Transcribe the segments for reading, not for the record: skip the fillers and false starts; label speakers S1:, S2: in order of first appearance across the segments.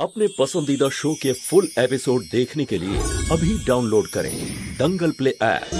S1: अपने पसंदीदा शो के फुल एपिसोड देखने के लिए अभी डाउनलोड करें दंगल प्ले ऐप।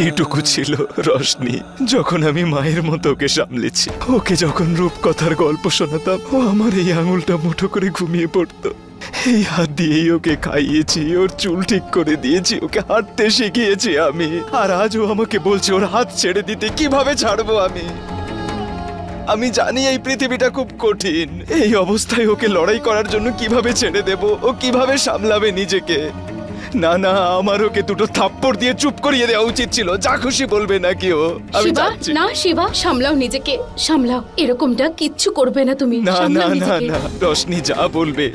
S2: এইটুকু ছিল রশনি যখন আমি মায়ের মতো ওকে সামলেছি। ওকে যখন রূপকথার গল্প শোনাতাম ও আমার এই আঙুলটা মুঠো করে ঘুমিয়ে পড়তো। এই হাত দিয়েই ওকে খাইয়েছি, ওর চুল ঠিক করে দিয়েছি, ওকে হাঁটতে শিখিয়েছি আমি। আর আজ ও আমাকে বলছে ওর হাত ছেড়ে দিতে। কিভাবে ছাড়বো আমি জানি এই পৃথিবীটা খুব কঠিন। এই অবস্থায় ওকে লড়াই করার জন্য কিভাবে ছেড়ে দেব? ও কিভাবে সামলাবে নিজেকে? না না, আমার ওকে দুটো থাপ্পড় দিয়ে চুপ করিয়ে দেওয়া উচিত ছিল। যা খুশি বলবে নাকি ও। আমি যাচ্ছি।
S3: না শিবা, সামলাও নিজেকে, সামলাও। এরকমটা কিচ্ছু করবে না তুমি।
S2: না না না না, রশনি যা বলবে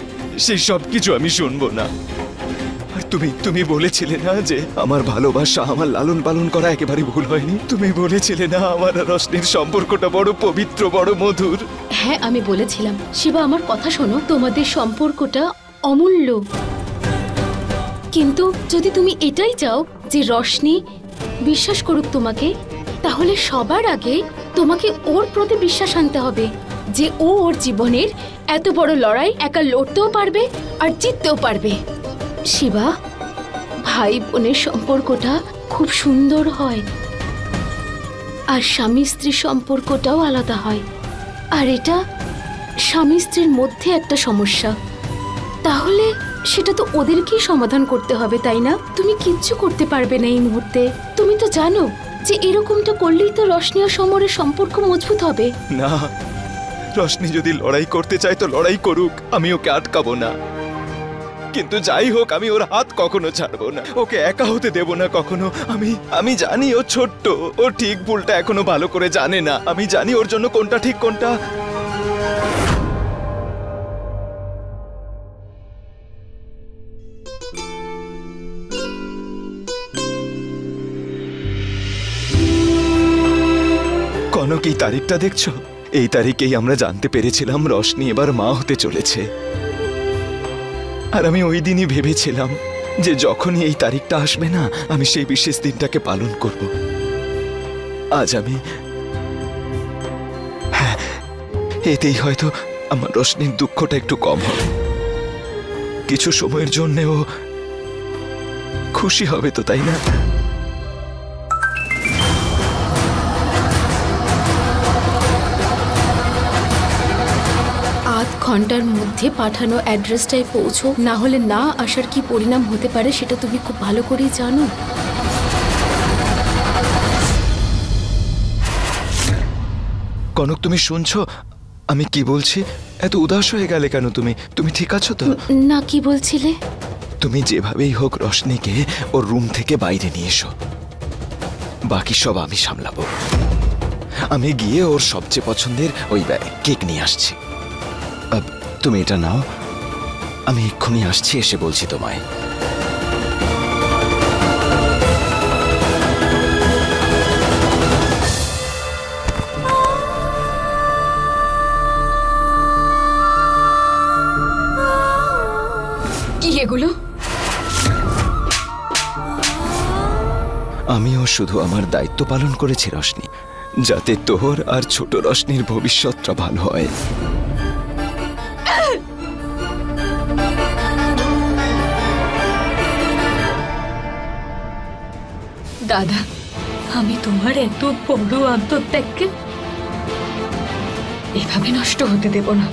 S2: সেই সব কিছু আমি শুনবো না। আর তুমি বলেছিলে না যে আমার ভালোবাসা, আমার লালন পালন করা একেবারে ভুল হয়নি? তুমি বলেছিলে না আমার রশনির সম্পর্কটা বড় পবিত্র, বড় মধুর?
S3: হ্যাঁ, আমি বলেছিলাম। শিবা, আমার কথা শোনো, তোমাদের সম্পর্কটা অমূল্য। কিন্তু যদি তুমি এটাই চাও যে রশনি বিশ্বাস করুক তোমাকে, তাহলে সবার আগে তোমাকে ওর প্রতি বিশ্বাস আনতে হবে যে ও ওর জীবনের এত বড় লড়াই একা লড়তেও পারবে আর জিততেও পারবে। শিবা, ভাই বোনের সম্পর্কটা খুব সুন্দর হয়, আর স্বামী স্ত্রীর সম্পর্কটাও আলাদা হয়। আর এটা স্বামী স্ত্রীর মধ্যে একটা সমস্যা, তাহলে সেটা তো ওদেরকেই সমাধান করতে হবে, তাই না? তুমি কিচ্ছু করতে পারবে না এই মুহূর্তে। তুমি তো জানো যে এরকমটা করলেই তো রশনি আর সমরের সম্পর্ক মজবুত হবে।
S2: না, রশনি যদি লড়াই করতে চায় তো লড়াই করুক, আমি ওকে আটকাবো না। কিন্তু যাই হোক, আমি ওর হাত কখনো ছাড়বো না, ওকে একা হতে দেব না কখনো। আমি জানি ও ছোট্ট, ও ঠিক ভুলটা এখনো ভালো করে জানে না। আমি জানি ওর জন্য কোনটা ঠিক কোনটা। কনক, এই তারিখটা দেখছো? এই তারিখেই আমরা জানতে পেরেছিলাম রশনি এবার মা হতে চলেছে। আর আমি ওই দিনই ভেবেছিলাম যে যখনই এই তারিখটা আসবে না, আমি সেই বিশেষ দিনটাকে পালন করব। আজ আমি, হ্যাঁ, এতেই হয়তো আমার রশনির দুঃখটা একটু কম হবে। কিছু সময়ের জন্যেও খুশি হবে তো, তাই না?
S3: ঘন্টার মধ্যে পাঠানো অ্যাড্রেসটায় পৌঁছো, না হলে না আসার কি পরিণাম হতে পারে সেটা তুমি খুব ভালো করেই জানো।
S2: কনক, তুমি শুনছো আমি কি বলছি? এত উদাস হয়ে গেলে কেন তুমি? তুমি ঠিক আছো তো?
S3: না, কি বলছিলে?
S2: তুমি যেভাবেই হোক রশনিকে ওর রুম থেকে বাইরে নিয়ে এসো। বাকি সব আমি সামলাবো। আমি গিয়ে ওর সবচেয়ে পছন্দের ওই কেক নিয়ে আসছি। তুমি এটা নাও, আমি এক্ষুনি আসছি, এসে বলছি তোমায়।
S3: কি এগুলো?
S2: আমিও শুধু আমার দায়িত্ব পালন করেছি রশনি, যাতে তোর আর ছোট রশনির ভবিষ্যৎটা ভালো হয়।
S4: দাদা, আমি তোমার এত বড় আত্মত্যাগকে এভাবে নষ্ট হতে দেব না।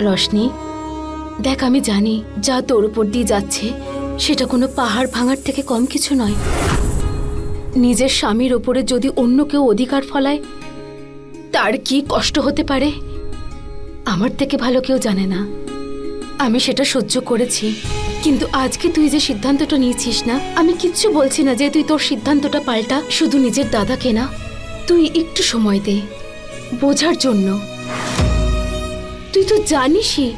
S3: রশনি, দেখ আমি জানি যা তোর উপর দিয়ে যাচ্ছে সেটা কোনো পাহাড় ভাঙার থেকে কম কিছু নয়। নিজের স্বামীর ওপরে যদি অন্য কেউ অধিকার ফলায় তার কি কষ্ট হতে পারে আমার থেকে ভালো কেউ জানে না। আমি সেটা সহ্য করেছি, কিন্তু আজকে তুই যে সিদ্ধান্তটা নিয়েছিস না, আমি কিচ্ছু বলছি না যে তুই তোর সিদ্ধান্তটা পাল্টা। শুধু নিজের দাদাকে না, তুই একটু সময় দে বোঝার জন্য। তুই তো জানিসই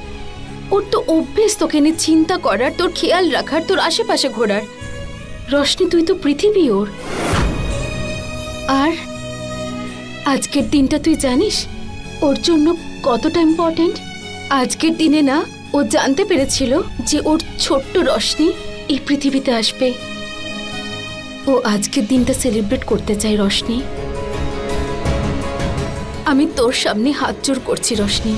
S3: ওর তো অভ্যেস তোকে নিয়ে চিন্তা করার, তোর খেয়াল রাখার, তোর আশেপাশে ঘোরার। রশনি, তুই তো পৃথিবী ওর। আর আজকের দিনটা তুই জানিস ওর জন্য কতটা ইম্পর্টেন্ট। আজকের দিনে না ও জানতে পেরেছিল যে ওর ছোট্ট রশনি এই পৃথিবীতে আসবে। ও আজকের দিনটা সেলিব্রেট করতে চাই রশনি। আমি তোর সামনে হাত জোড় করছি রশনি।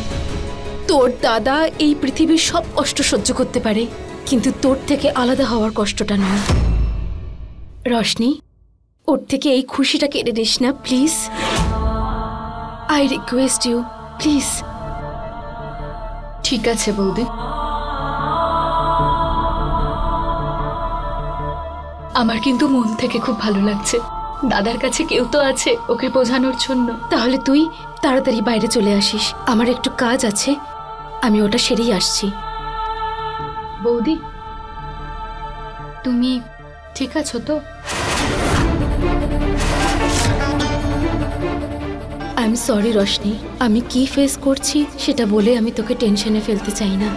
S3: তোর দাদা এই পৃথিবীর সব কষ্ট সহ্য করতে পারে, কিন্তু তোর থেকে আলাদা হওয়ার কষ্টটা নয়। রশনি, ওর থেকে এই খুশিটা কেড়ে নিস না please. I request you, please.
S4: ঠিক আছে বৌদি, আমার কিন্তু মন থেকে খুব ভালো লাগছে। দাদার কাছে কেউ তো আছে ওকে বোঝানোর জন্য।
S3: তাহলে তুই তাড়াতাড়ি বাইরে চলে আসিস, আমার একটু কাজ আছে, আমি ওটা সেরেই আসছি।
S4: বৌদি, তুমি ঠিক আছো তো?
S3: আই এম সরি রশনি, আমি কি ফেস করছি সেটা বলে আমি তোকে টেনশনে ফেলতে চাই না।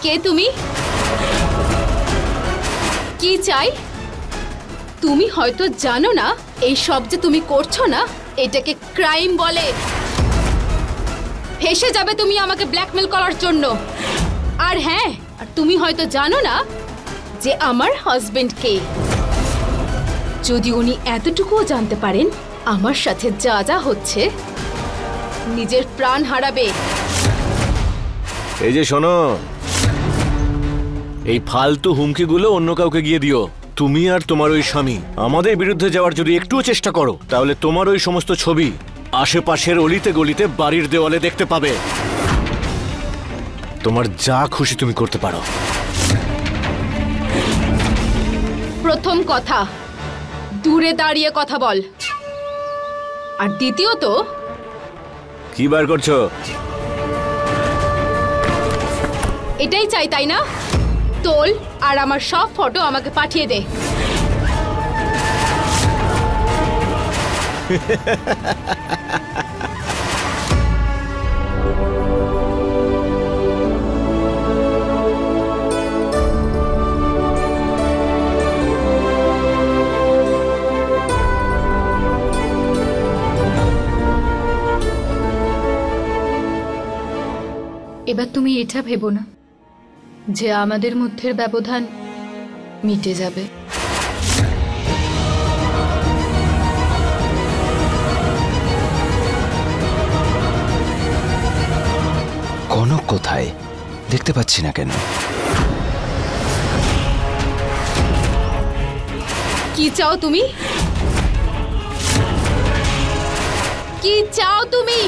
S3: কে তুমি? কি চাই? তুমি হয়তো জানো না এই সব যে তুমি করছো না এটাকে ক্রাইম বলে। ফেসে যাবে তুমি আমাকে ব্ল্যাকমেল করার জন্য। আর হ্যাঁ, আর তুমি হয়তো জানো না যে আমার হাজবেন্ড কে। যদি উনি এতটুকুও জানতে পারেন আমার সাথে যা যা হচ্ছে, নিজের প্রাণ হারাবে।
S1: এই যে শোনো, এই ফালতু হুমকিগুলো অন্য কাউকে গিয়ে দিও। তুমি আর তোমার ওই স্বামী আমাদের বিরুদ্ধে যাওয়ার যদি একটুও চেষ্টা করো, তাহলে তোমার ওই সমস্ত ছবি আশেপাশের অলিতে গলিতে বাড়ির দেওয়ালে দেখতে পাবে। তোমার যা খুশি তুমি করতে পারো।
S3: প্রথম কথা, দূরে দাঁড়িয়ে কথা বল। আর দ্বিতীয়ত,
S1: কি বার করছো?
S3: এটাই চাই তাই না? তোল আর আমার সব ফটো আমাকে পাঠিয়ে দে।
S4: তুমি এটা ভেবো না যে আমাদের মধ্যের ব্যবধান মিটে যাবে।
S2: কনক কোথায়? দেখতে পাচ্ছি না কেন?
S3: কি চাও তুমি? কি চাও তুমি?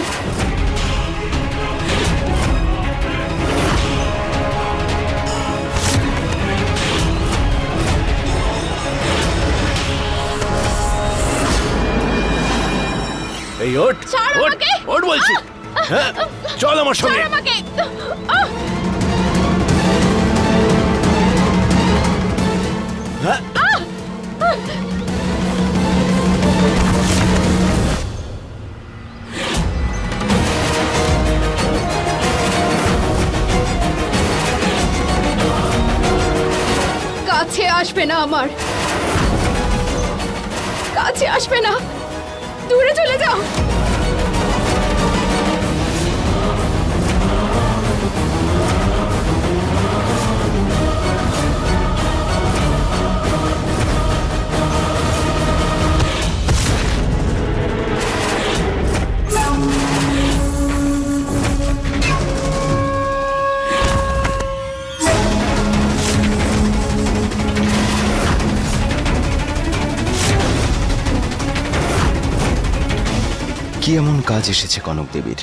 S1: এই ওঠ,
S3: ছাড়
S1: ওঠ,
S3: আমাকে!
S1: ওঠ বলছি। হ্যাঁ, চল আমার সঙ্গে।
S3: ছাড় আমাকে!
S1: হ্যাঁ,
S3: কাছে আসবে না আমার, কাছে আসবে না, দূরে চলে যাও।
S2: কি এমন কাজ এসেছে কনক দেবীর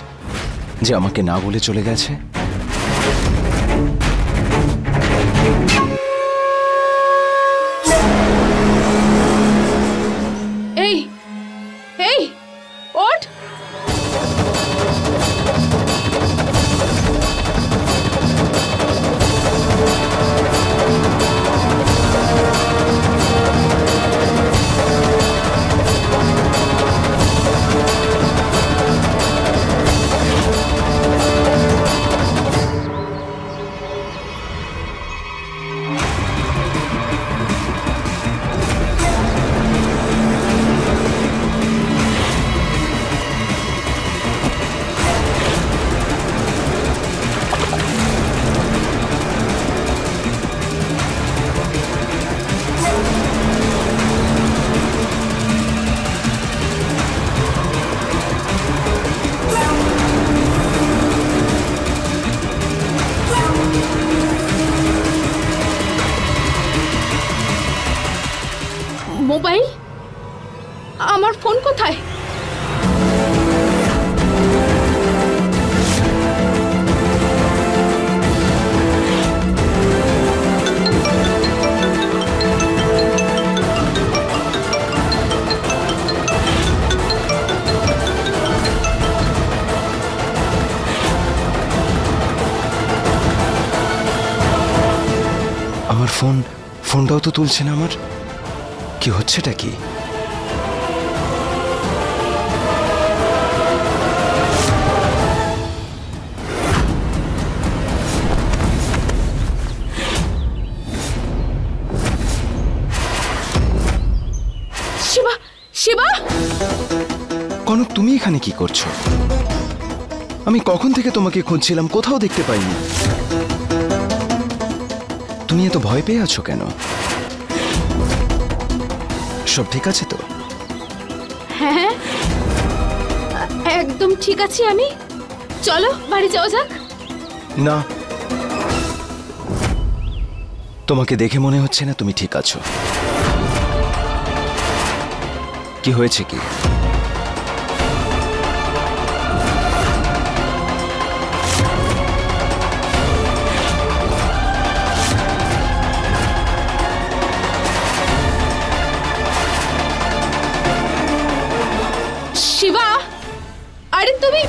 S2: যে আমাকে না বলে চলে গেছে?
S3: এই এই ওঠ! মোবাইল, আমার ফোন কোথায়?
S2: আমার ফোনটাও তো তুলছে না আমার। কি হচ্ছেটা কি?
S3: শিবা, শিবা!
S2: কনক, তুমি এখানে কি করছো? আমি কখন থেকে তোমাকে খুঁজছিলাম, কোথাও দেখতে পাইনি। তুমি এত ভয় পেয়ে আছো কেন? সব ঠিক আছে তো?
S3: হ্যাঁ, একদম ঠিক আছি আমি। চলো বাড়ি যাওয়া যাক।
S2: না, তোমাকে দেখে মনে হচ্ছে না তুমি ঠিক আছো। কি হয়েছে কি?
S3: শিবা, আরে তুমি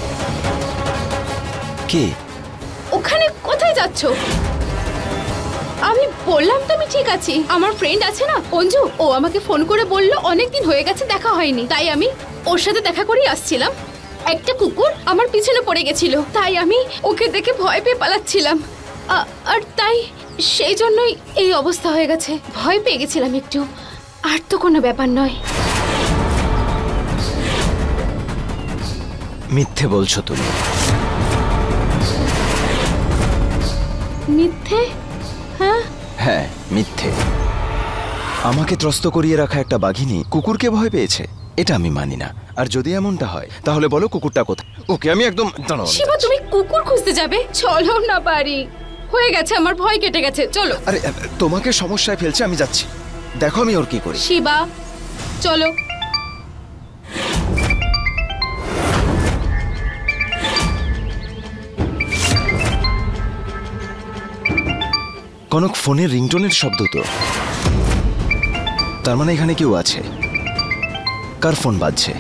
S2: কি?
S3: ওখানে কোথায় যাচ্ছ? আমি বললাম তো আমি ঠিক আছি। আমার ফ্রেন্ড আছে না অঞ্জু, ও আমাকে ফোন করে বলল অনেকদিন হয়ে গেছে দেখা হয়নি, তাই আমি ওর সাথে দেখা করেই আসছিলাম। একটা কুকুর আমার পিছনে পড়ে গেছিল, তাই আমি ওকে দেখে ভয় পেয়ে পালাচ্ছিলাম। আর তাই সেই জন্যই এই অবস্থা হয়ে গেছে। ভয় পেয়ে গেছিলাম একটু, আর তো কোনো ব্যাপার নয়।
S2: মিথ্যে বলছো তুমি।
S3: মিথ্যে? হ্যাঁ
S2: হ্যাঁ, মিথ্যে। আমাকে ত্রস্ত করিয়ে রাখা একটা বাঘিনী কুকুরকে ভয় পেয়েছে, এটা আমি মানি না। আর যদি এমনটা হয় তাহলে বলো কুকুরটা কোথায়? ওকে আমি একদম দাঁড়াও।
S3: শিবা, তুমি কুকুর খুঁজতে যাবে? চলো না বাড়ি, হয়ে গেছে, আমার ভয় কেটে গেছে, চলো।
S2: আরে তোমাকে সমস্যায় ফেলছে, আমি যাচ্ছি। দেখো আমি ওর কি করি।
S3: শিবা চলো।
S2: কনক, ফোনের রিংটোনের শব্দ তো, তার মানে এখানে কেউ আছে। কার ফোন বাজছে?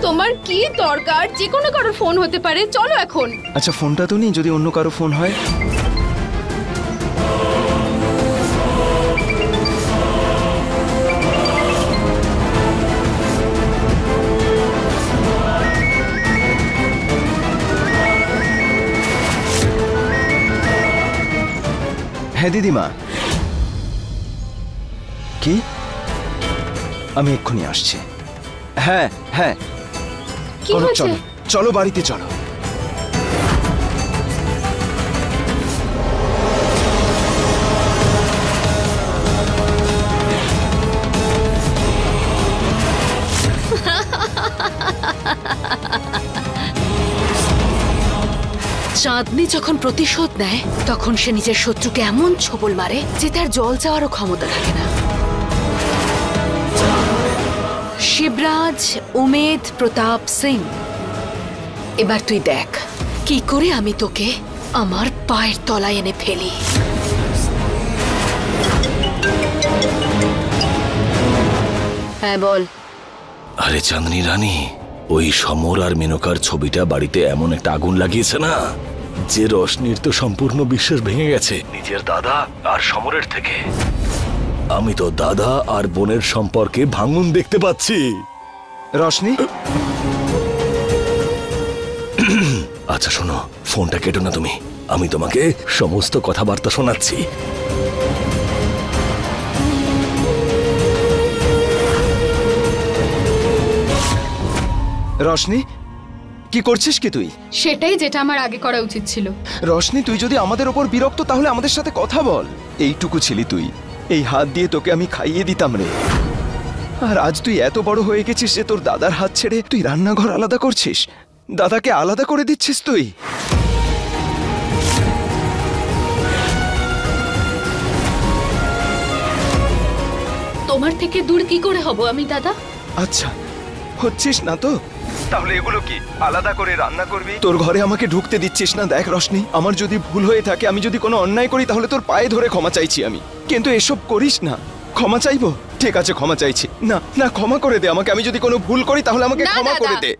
S3: তোমার কি দরকার? যে কোনো কারোর ফোন হতে পারে, চলো এখন।
S2: আচ্ছা, ফোনটা তো নেই, যদি অন্য কারো ফোন হয়। হ্যাঁ দিদিমা। কি? আমি এক্ষুনি আসছি। হ্যাঁ হ্যাঁ,
S3: কি
S2: কনক
S3: হয়েছে?
S2: চলো, চলো বাড়িতে চলো।
S4: চাঁদনি যখন প্রতিশোধ নেয় তখন সে নিজের শত্রুকে এমন ছোবল মারে যে তার জল চাওয়ারও ক্ষমতা থাকে না। শিবরাজ উমেদ প্রতাপ সিং, এবার তুই দেখ কি করে আমি তোকে আমার পায়ের তলায় এনে ফেলি। হ্যাঁ বল।
S5: আরে চাঁদনি রানী, ওই সমর আর মেনকার ছবিটা বাড়িতে এমন একটা আগুন লাগিয়েছে না, যে রশনির তো সম্পূর্ণ বিশ্বাস ভেঙে গেছে নিজের দাদা আর সমরের থেকে। আমি তো দাদা আর বোনের সম্পর্কে ভাঙন দেখতে পাচ্ছি।
S2: রশনি,
S5: আচ্ছা শোনো, ফোনটা কেটো না তুমি, আমি তোমাকে সমস্ত কথাবার্তা শোনাচ্ছি।
S2: রশনি, কি করছিস কি তুই?
S3: সেটাই যেটা আমার আগে করা উচিত ছিল।
S2: রশনি, তুই যদি আমাদের ওপর বিরক্ত তাহলে আমাদের সাথে কথা বল। এইটুকু ছিলি তুই, এই হাত দিয়ে তোকে আমি খাইয়ে দিতাম রে। আর আজ তুই এত বড় হয়ে গেছিস যে তোর দাদার হাত ছেড়ে তুই রান্নাঘর আলাদা করছিস, দাদাকে আলাদা করে দিচ্ছিস তুই।
S3: তোমার থেকে দূর কি করে হব আমি দাদা?
S2: আচ্ছা, হচ্ছিস না তো? তাহলে এগুলো কি আলাদা করে রান্না করবি? তোর ঘরে আমাকে ঢুকতে দিচ্ছিস না। দেখ রশনি, আমার যদি ভুল হয়ে থাকে, আমি যদি কোনো অন্যায় করি, তাহলে তোর পায়ে ধরে ক্ষমা চাইছি আমি। কিন্তু এসব করিস না। ক্ষমা চাইবো? ঠিক আছে, ক্ষমা চাইছি। না না, ক্ষমা করে দে আমাকে। আমি যদি কোনো ভুল করি তাহলে আমাকে
S3: না,
S2: ক্ষমা
S3: দাদা।
S2: করে দে।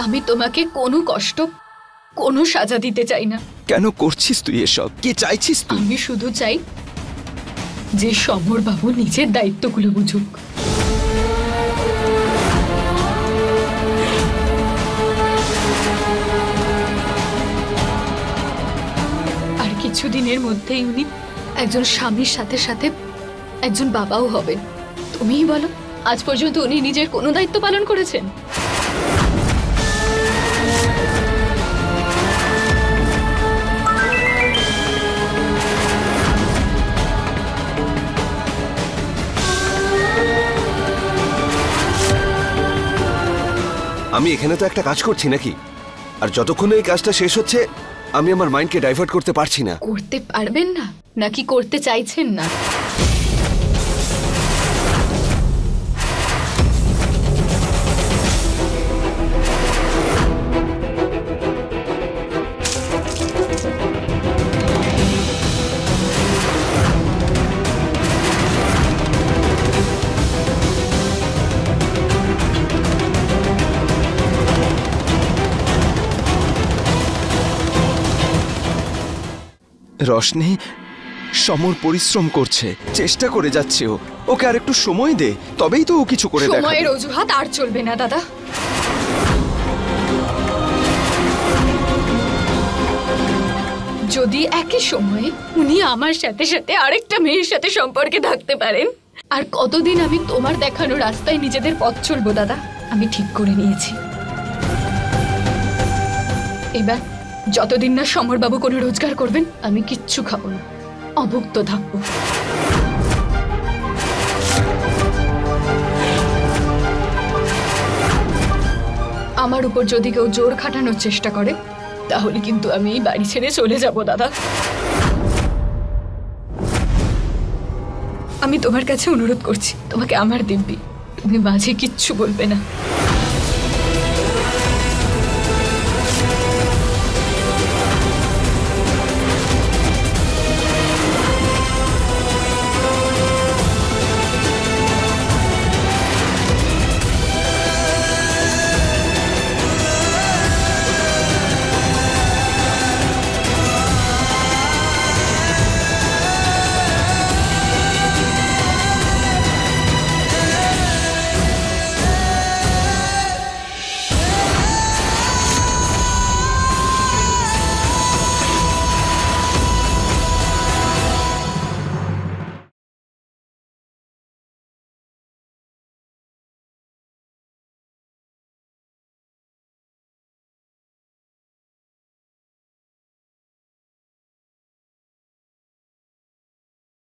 S3: আমি তোমাকে কোনো কষ্ট, কোনো সাজা দিতে চাই না।
S2: কেন করছিস তুই এসব? কি চাইছিস তুই?
S3: আমি শুধু চাই যে সমর বাবু নিজের দায়িত্বগুলো বুঝুক। আর কিছুদিনের মধ্যেই উনি একজন স্বামীর সাথে সাথে একজন বাবাও হবেন। তুমিই বলো, আজ পর্যন্ত উনি নিজের কোনো দায়িত্ব পালন করেছেন?
S6: আমি এখানে তো একটা কাজ করছি নাকি, আর যতক্ষণ এই কাজটা শেষ হচ্ছে আমি আমার মাইন্ডকে ডাইভার্ট করতে পারছি না।
S3: করতে পারবেন না নাকি করতে চাইছেন না?
S2: রশনি, সমর পরিশ্রম করছে, চেষ্টা করে যাচ্ছে, ওকে আর একটু সময় দে, তবেই তো ও কিছু করে দেখাবে।
S4: সময়ের অজুহাত আর চলবে না দাদা। যদি একই সময়ে উনি আমার সাথে সাথে আরেকটা মেয়ের সাথে সম্পর্কে থাকতে পারেন, আর কতদিন আমি তোমার দেখানো রাস্তায় নিজেদের পথ চলবো দাদা? আমি ঠিক করে নিয়েছি, এবার যতদিন না সমরবাবু কোনো রোজগার করবেন আমি কিচ্ছু খাবো না, অভুক্ত থাকবো। আমার উপর যদি কেউ জোর খাটানোর চেষ্টা করে তাহলে কিন্তু আমি এই বাড়ি ছেড়ে চলে যাব দাদা। আমি তোমার কাছে অনুরোধ করছি, তোমাকে আমার দিব্যি, তুমি মাঝে কিচ্ছু বলবে না।